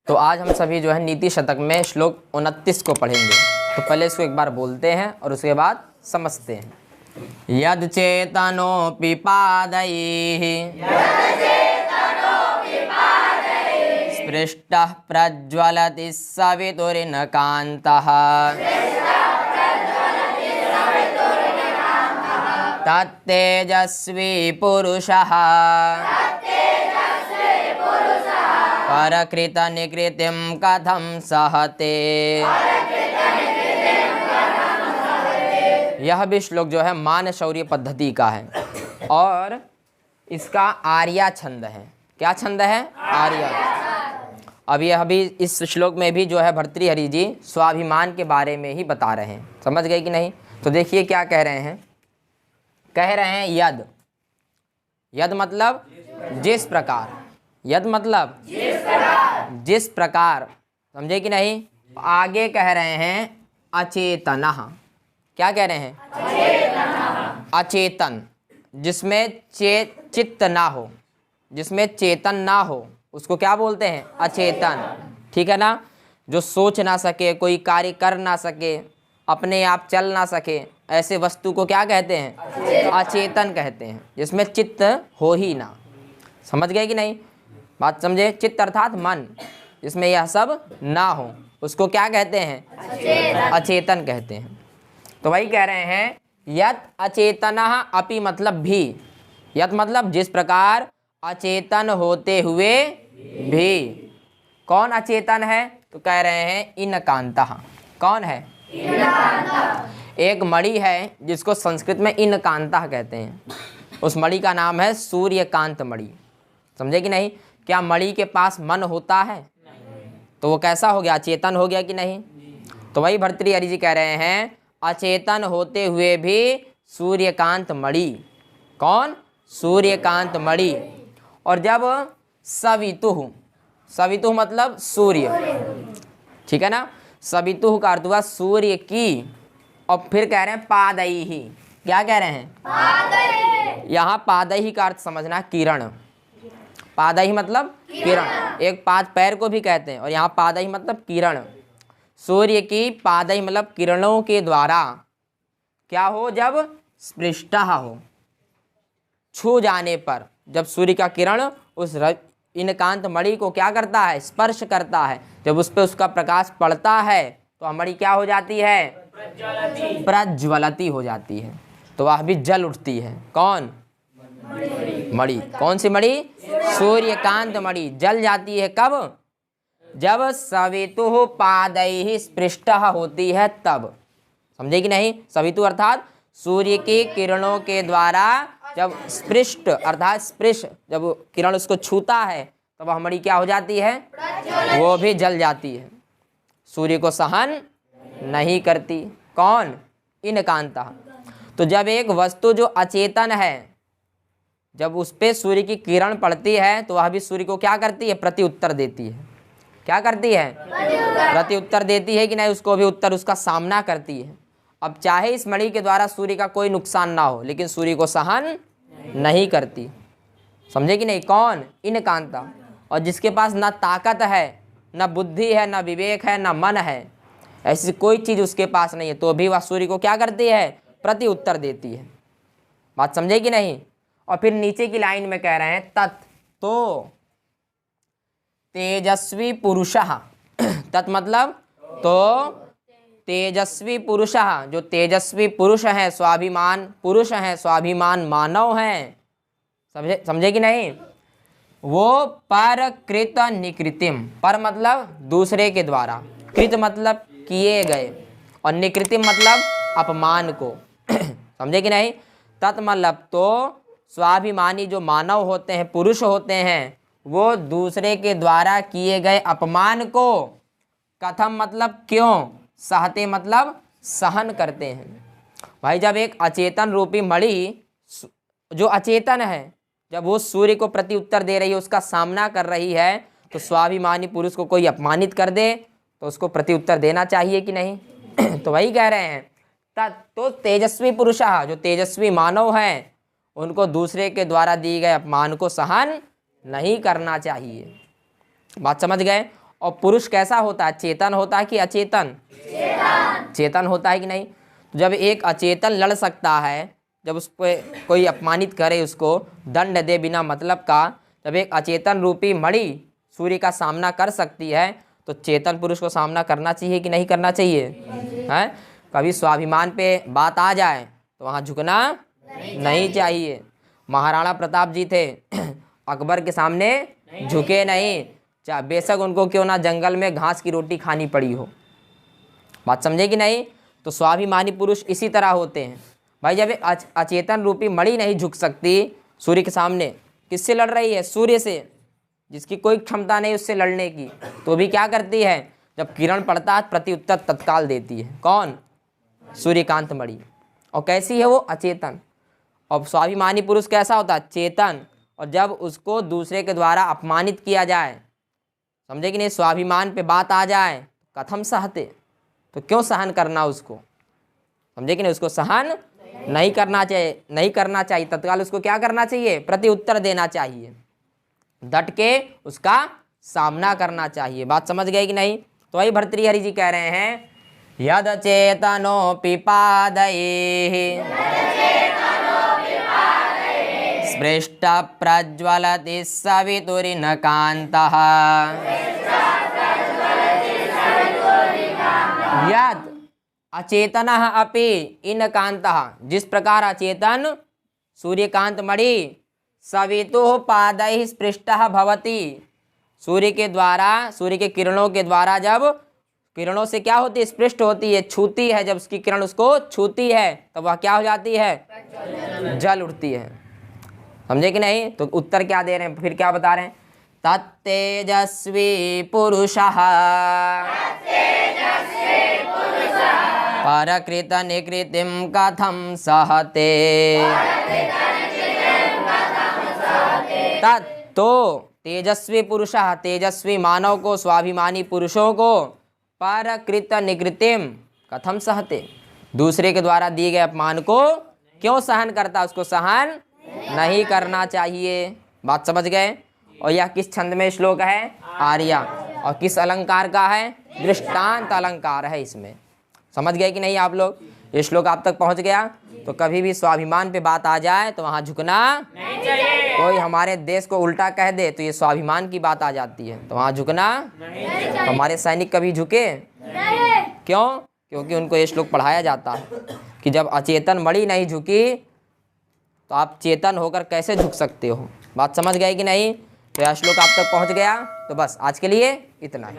तो आज हम सभी जो है नीति शतक में श्लोक 29 को पढ़ेंगे। तो पहले इसको एक बार बोलते हैं और उसके बाद समझते हैं। यद चेतनोऽपि पादैः स्पृष्टः प्रज्वलति सवितुर्नकान्तः तत्तेजस्वी पुरुषः परकृतनिकृतिं कथं सहते। यह भी श्लोक जो है मान शौर्य पद्धति का है और इसका आर्या छंद है। क्या छंद है? आर्या। अभी इस श्लोक में भी जो है भर्तृहरि जी स्वाभिमान के बारे में ही बता रहे हैं। समझ गए कि नहीं? तो देखिए क्या कह रहे हैं। कह रहे हैं यद। यद मतलब जिस प्रकार। यद मतलब जिस प्रकार। समझे कि नहीं? आगे कह रहे हैं अचेतनः। क्या कह रहे हैं? अचेतन, जिसमें चित्त ना हो, जिसमें चेतन ना हो, उसको क्या बोलते हैं? अचेतन। ठीक है ना? जो सोच ना सके, कोई कार्य कर ना सके, अपने आप चल ना सके, ऐसे वस्तु को क्या कहते हैं? अचेतन कहते हैं, जिसमें चित्त हो ही ना। समझ गए कि नहीं? बात समझे? चित्त अर्थात मन, जिसमें यह सब ना हो, उसको क्या कहते हैं? अचेतन कहते हैं। तो वही कह रहे हैं यत् अचेतनः अपि मतलब भी। यत् मतलब जिस प्रकार, अचेतन होते हुए भी। कौन अचेतन है? तो कह रहे हैं इनकांतः। कौन है? एक मणि है जिसको संस्कृत में इनकांतः कहते हैं। उस मणि का नाम है सूर्यकांत मणि। समझे कि नहीं? क्या मणि के पास मन होता है? तो वो कैसा हो गया? अचेतन हो गया कि नहीं? तो वही भर्तृहरि जी कह रहे हैं अचेतन होते हुए भी सूर्यकांत मणि। कौन? सूर्यकांत मणि। और जब सवितुः, सवितुः मतलब सूर्य। ठीक है ना? सवितुः का अर्थ हुआ सूर्य की। और फिर कह रहे हैं पादैहि। क्या कह रहे हैं? यहाँ पादैहि का अर्थ समझना किरण। पादैहि मतलब किरण। एक पाद पैर को भी कहते हैं और यहाँ पादैहि मतलब किरण। सूर्य की पादैहि मतलब किरणों के द्वारा क्या हो? जब स्पृष्टः हो, छू जाने पर, जब सूर्य का किरण उस इनकांत मणि को क्या करता है? स्पर्श करता है। जब उस पर उसका प्रकाश पड़ता है तो मणि क्या हो जाती है? प्रज्वलती हो जाती है। तो वह भी जल उठती है। कौन? मणि। कौन सी मणि? सूर्यकांत मणि जल जाती है। कब? जब सवितुः पादैहि स्पृष्टः होती है तब। समझे कि नहीं? सवितु अर्थात सूर्य की किरणों के द्वारा जब स्पृष्ट अर्थात स्पृश, जब किरण उसको छूता है तब वह मणि क्या हो जाती है? वो भी जल जाती है। सूर्य को सहन नहीं करती। कौन? इनकांतः। तो जब एक वस्तु जो अचेतन है, जब उस पे सूर्य की किरण पड़ती है तो वह भी सूर्य को क्या करती है? प्रति उत्तर देती है। क्या करती है? प्रति उत्तर देती है कि नहीं? उसको भी उत्तर, उसका सामना करती है। अब चाहे इस मणि के द्वारा सूर्य का कोई नुकसान ना हो, लेकिन सूर्य को सहन नहीं करती। समझे कि नहीं? कौन? इनकांता। और जिसके पास ना ताकत है, ना बुद्धि है, ना विवेक है, ना मन है, ऐसी कोई चीज़ उसके पास नहीं है, तो भी वह सूर्य को क्या करती है? प्रति उत्तर देती है। बात समझे कि नहीं? और फिर नीचे की लाइन में कह रहे हैं तत्, तो तेजस्वी पुरुषः। तत् मतलब तो तेजस्वी पुरुषः, जो तेजस्वी पुरुष हैं, स्वाभिमान पुरुष हैं, स्वाभिमान मानव हैं। समझे कि नहीं? वो परकृत निकृतिम। पर मतलब दूसरे के द्वारा, कृत मतलब किए गए, और निकृतिम मतलब अपमान को। समझे कि नहीं? तत् मतलब तो स्वाभिमानी जो मानव होते हैं, पुरुष होते हैं, वो दूसरे के द्वारा किए गए अपमान को कथम मतलब क्यों, सहते मतलब सहन करते हैं। भाई जब एक अचेतन रूपी मणि जो अचेतन है, जब वो सूर्य को प्रति उत्तर दे रही है, उसका सामना कर रही है, तो स्वाभिमानी पुरुष को कोई अपमानित कर दे तो उसको प्रति उत्तर देना चाहिए कि नहीं? तो वही कह रहे हैं तो तेजस्वी पुरुषः, जो तेजस्वी मानव हैं, उनको दूसरे के द्वारा दिए गए अपमान को सहन नहीं करना चाहिए। बात समझ गए? और पुरुष कैसा होता है, चेतन होता है कि अचेतन? चेतन होता है कि नहीं? तो जब एक अचेतन लड़ सकता है, जब उस पर कोई अपमानित करे, उसको दंड दे बिना मतलब का, जब एक अचेतन रूपी मणि सूर्य का सामना कर सकती है, तो चेतन पुरुष को सामना करना चाहिए कि नहीं करना चाहिए? हैं? कभी स्वाभिमान पे बात आ जाए तो वहाँ झुकना नहीं चाहिए। महाराणा प्रताप जी थे, अकबर के सामने झुके नहीं, चाहे बेशक उनको क्यों ना जंगल में घास की रोटी खानी पड़ी हो। बात समझे कि नहीं? तो स्वाभिमानी पुरुष इसी तरह होते हैं भाई। जब अचेतन रूपी मणि नहीं झुक सकती सूर्य के सामने, किससे लड़ रही है? सूर्य से, जिसकी कोई क्षमता नहीं उससे लड़ने की, तो भी क्या करती है? जब किरण पड़ता है प्रति उत्तर तत्काल देती है। कौन? सूर्यकांत मणि। और कैसी है वो? अचेतन। और स्वाभिमानी पुरुष कैसा होता है? चेतन। और जब उसको दूसरे के द्वारा अपमानित किया जाए, समझे कि नहीं, स्वाभिमान पे बात आ जाए, कथम सहते, तो क्यों सहन करना उसको? समझे कि नहीं? उसको सहन नहीं करना चाहिए, नहीं करना चाहिए, तत्काल उसको क्या करना चाहिए? प्रति उत्तर देना चाहिए, डट के उसका सामना करना चाहिए। बात समझ गए कि नहीं? तो वही भर्तृहरि जी कह रहे हैं, यद चेतनोऽपि पादैः स्पृष्ट प्रज्वलति सवितुरिन कान्तः। यद अचेतनः अपि इन कान्तः, जिस प्रकार अचेतन सूर्यकांत मणि सवितुः पादैः स्पृष्टः भवति, सूर्य के द्वारा, सूर्य के किरणों के द्वारा जब किरणों से क्या होती है? स्पृष्ट होती है, छूती है। जब उसकी किरण उसको छूती है तब वह क्या हो जाती है? जल उठती है। समझे कि नहीं? तो उत्तर क्या दे रहे हैं, फिर क्या बता रहे हैं? तत्तेजस्वी पुरुषः परकृत निकृतिं कथं सहते। तो तेजस्वी पुरुषः, तेजस्वी मानव को, स्वाभिमानी पुरुषों को, परकृत निकृतिम कथम सहते, दूसरे के द्वारा दिए गए अपमान को क्यों सहन करता? उसको सहन नहीं करना चाहिए। बात समझ गए? और यह किस छंद में श्लोक है? आर्या। और किस अलंकार का है? दृष्टांत अलंकार है इसमें। समझ गए कि नहीं आप लोग? ये श्लोक आप तक पहुंच गया? तो कभी भी स्वाभिमान पे बात आ जाए तो वहाँ झुकना नहीं चाहिए। कोई हमारे देश को उल्टा कह दे तो ये स्वाभिमान की बात आ जाती है, तो वहाँ झुकना नहीं चाहिए। तो हमारे सैनिक कभी झुके नहीं। क्यों? क्योंकि उनको ये श्लोक पढ़ाया जाता है कि जब अचेतन मणि नहीं झुकी तो आप चेतन होकर कैसे झुक सकते हो। बात समझ गए कि नहीं? तो यह श्लोक आप तक पहुँच गया? तो बस आज के लिए इतना ही।